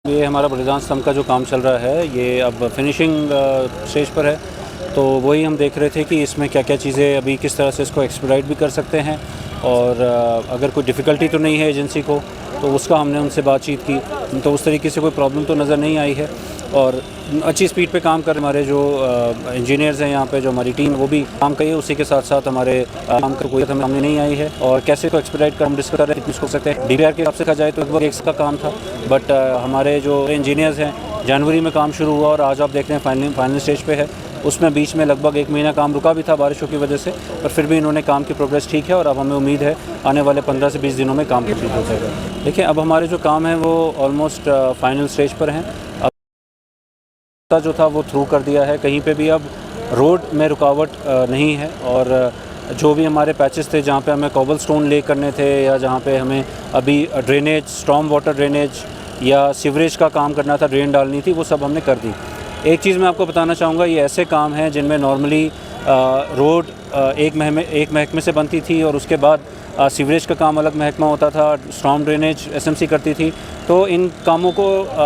ये हमारा बलिदान स्तंभ का जो काम चल रहा है ये अब फिनिशिंग स्टेज पर है, तो वही हम देख रहे थे कि इसमें क्या क्या चीज़ें अभी किस तरह से इसको एक्सपेडाइट भी कर सकते हैं और अगर कोई डिफ़िकल्टी तो नहीं है एजेंसी को तो उसका हमने उनसे बातचीत की, तो उस तरीके से कोई प्रॉब्लम तो नज़र नहीं आई है और अच्छी स्पीड पे काम कर हमारे जो इंजीनियर्स हैं यहाँ पे, जो हमारी टीम वो भी काम करिए, उसी के साथ साथ हमारे काम का कोई सामने नहीं आई है और कैसे को एक्सपेडाइट कर हम डिस्कस कर रहे हैं कितनी हो सकते हैं। DPR के हिसाब से कहा जाए तो लगभग 1 का काम था, बट हमारे जो इंजीनियर्स हैं जनवरी में काम शुरू हुआ और आज आप देख रहे हैं फाइनल स्टेज पे है। उसमें बीच में लगभग 1 महीना काम रुका भी था बारिशों की वजह से, पर फिर भी इन्होंने काम की प्रोग्रेस ठीक है और अब हमें उम्मीद है आने वाले 15 से 20 दिनों में काम कंप्लीट हो जाएगा। देखिए अब हमारे जो काम है वो ऑलमोस्ट फाइनल स्टेज पर हैं। अब जो था वो थ्रू कर दिया है, कहीं पे भी अब रोड में रुकावट नहीं है और जो भी हमारे पैचेस थे जहाँ पे हमें कॉबल स्टोन ले करने थे या जहाँ पे हमें अभी ड्रेनेज, स्टॉर्म वाटर ड्रेनेज या सीवरेज का काम करना था, ड्रेन डालनी थी, वो सब हमने कर दी। एक चीज़ मैं आपको बताना चाहूँगा, ये ऐसे काम हैं जिनमें नॉर्मली रोड एक महकमे से बनती थी और उसके बाद सीवरेज का काम अलग महकमा होता था, स्टॉर्म ड्रेनेज SMC करती थी। तो इन कामों को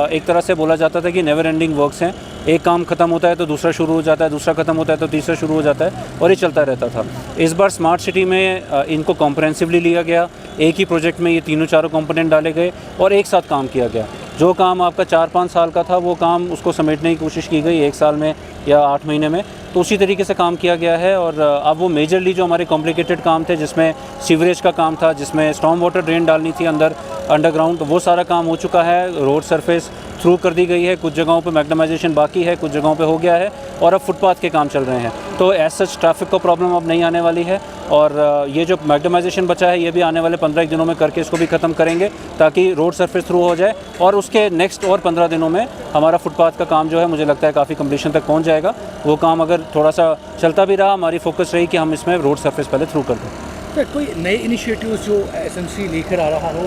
एक तरह से बोला जाता था कि नेवर एंडिंग वर्क्स हैं, एक काम ख़त्म होता है तो दूसरा शुरू हो जाता है, दूसरा ख़त्म होता है तो तीसरा शुरू हो जाता है और ये चलता रहता था। इस बार स्मार्ट सिटी में इनको कॉम्प्रहेंसिवली लिया गया, एक ही प्रोजेक्ट में ये तीनों चारों कंपोनेंट डाले गए और एक साथ काम किया गया। जो काम आपका 4-5 साल का था वो काम उसको समेटने की कोशिश की गई 1 साल में या 8 महीने में, तो उसी तरीके से काम किया गया है। और अब वो मेजरली जो हमारे कॉम्प्लिकेटेड काम थे जिसमें सीवरेज का काम था, जिसमें स्टॉर्म वाटर ड्रेन डालनी थी अंडरग्राउंड, तो वो सारा काम हो चुका है। रोड सरफेस थ्रू कर दी गई है, कुछ जगहों पे मैग्नेमाइजेशन बाकी है, कुछ जगहों पे हो गया है और अब फुटपाथ के काम चल रहे हैं। तो एज सच ट्रैफिक को प्रॉब्लम अब नहीं आने वाली है और ये जो मैग्नेमाइजेशन बचा है ये भी आने वाले 15 दिनों में करके इसको भी ख़त्म करेंगे ताकि रोड सरफेस थ्रू हो जाए और उसके नेक्स्ट और 15 दिनों में हमारा फुटपाथ का काम जो है मुझे लगता है काफ़ी कंप्लीशन तक पहुँच जाएगा। वो काम अगर थोड़ा सा चलता भी रहा, हमारी फोकस रही कि हम इसमें रोड सरफेस पहले थ्रू कर दें। सर कोई नए इनिशिएटिव्स जो SMC लेकर आ रहा हो?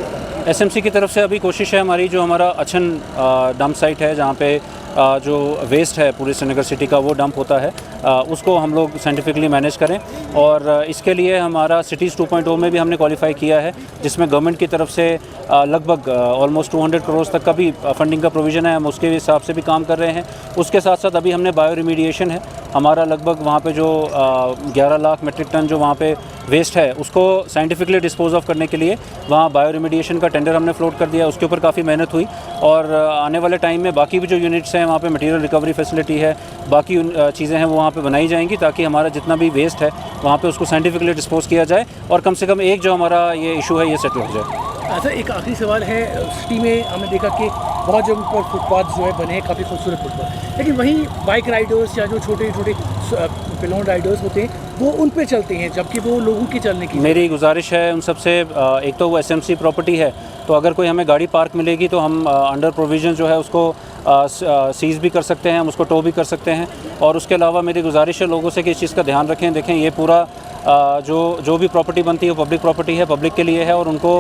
SMC की तरफ से अभी कोशिश है हमारी, जो हमारा अछन डंप साइट है जहाँ पे जो वेस्ट है पूरे श्रीनगर सिटी का वो डंप होता है, उसको हम लोग साइंटिफिकली मैनेज करें और इसके लिए हमारा सिटीज़ 2.0 में भी हमने क्वालिफाई किया है, जिसमें गवर्नमेंट की तरफ से लगभग ऑलमोस्ट 200 करोड़ तक का भी फंडिंग का प्रोविज़न है। हम उसके हिसाब से भी काम कर रहे हैं। उसके साथ साथ अभी हमने बायो रिमीडिएशन है हमारा, लगभग वहाँ पे जो 11 लाख मेट्रिक टन जो वहाँ पे वेस्ट है उसको साइंटिफिकली डिस्पोज ऑफ करने के लिए वहाँ बायो रिमीडिएशन का टेंडर हमने फ्लोट कर दिया। उसके ऊपर काफ़ी मेहनत हुई और आने वाले टाइम में बाकी भी जो यूनिट्स हैं वहाँ पे मटेरियल रिकवरी फैसिलिटी है, बाकी चीज़ें हैं वो वहाँ पे बनाई जाएंगी ताकि हमारा जितना भी वेस्ट है वहाँ पे उसको साइंटिफिकली डिस्पोज किया जाए और कम से कम एक जो हमारा ये इशू है ये सेटल हो जाए। अच्छा, एक आखिरी सवाल है। सिटी में हमने देखा कि बहुत जगह पर फुटपाथ जो है बने हैं, काफ़ी खूबसूरत फुटपाथ, लेकिन वहीं बाइक राइडर्स या जो छोटे छोटे पिलोन राइडर्स होते हैं वो उन पे चलते हैं, जबकि वो लोगों की चलने की। मेरी गुजारिश है उन सबसे, एक तो वो SMC प्रॉपर्टी है, तो अगर कोई हमें गाड़ी पार्क मिलेगी तो हम अंडर प्रोविज़न जो है उसको सीज़ भी कर सकते हैं, हम उसको टो भी कर सकते हैं। और उसके अलावा मेरी गुजारिश है लोगों से कि इस चीज़ का ध्यान रखें। देखें ये पूरा जो भी प्रॉपर्टी बनती है वो पब्लिक प्रॉपर्टी है, पब्लिक के लिए है और उनको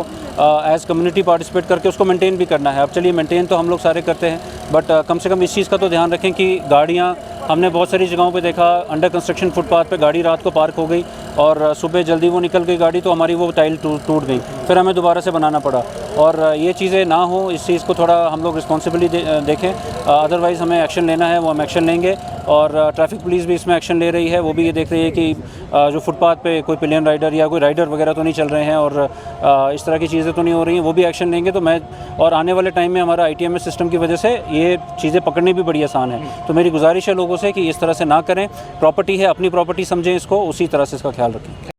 एज़ कम्युनिटी पार्टिसिपेट करके उसको मेंटेन भी करना है। अब चलिए मेंटेन तो हम लोग सारे करते हैं, बट कम से कम इस चीज़ का तो ध्यान रखें कि गाड़ियाँ, हमने बहुत सारी जगहों पे देखा अंडर कंस्ट्रक्शन फुटपाथ पे गाड़ी रात को पार्क हो गई और सुबह जल्दी वो निकल गई गाड़ी तो हमारी वो टाइल टूट गई, फिर हमें दोबारा से बनाना पड़ा। और ये चीज़ें ना हो, इस चीज़ को थोड़ा हम लोग रिस्पॉन्सिबली देखें, अदरवाइज़ हमें एक्शन लेना है वो हम एक्शन लेंगे। और ट्रैफिक पुलिस भी इसमें एक्शन ले रही है, वो भी ये देख रही है कि जो फुटपाथ पे कोई पिलियन राइडर या कोई राइडर वगैरह तो नहीं चल रहे हैं और इस तरह की चीज़ें तो नहीं हो रही हैं, वो भी एक्शन लेंगे। तो मैं और आने वाले टाइम में हमारा ITMS सिस्टम की वजह से ये चीज़ें पकड़नी भी बड़ी आसान है। तो मेरी गुजारिश है लोगों से कि इस तरह से ना करें, प्रॉपर्टी है, अपनी प्रॉपर्टी समझें इसको, उसी तरह से इसका ख्याल रखें।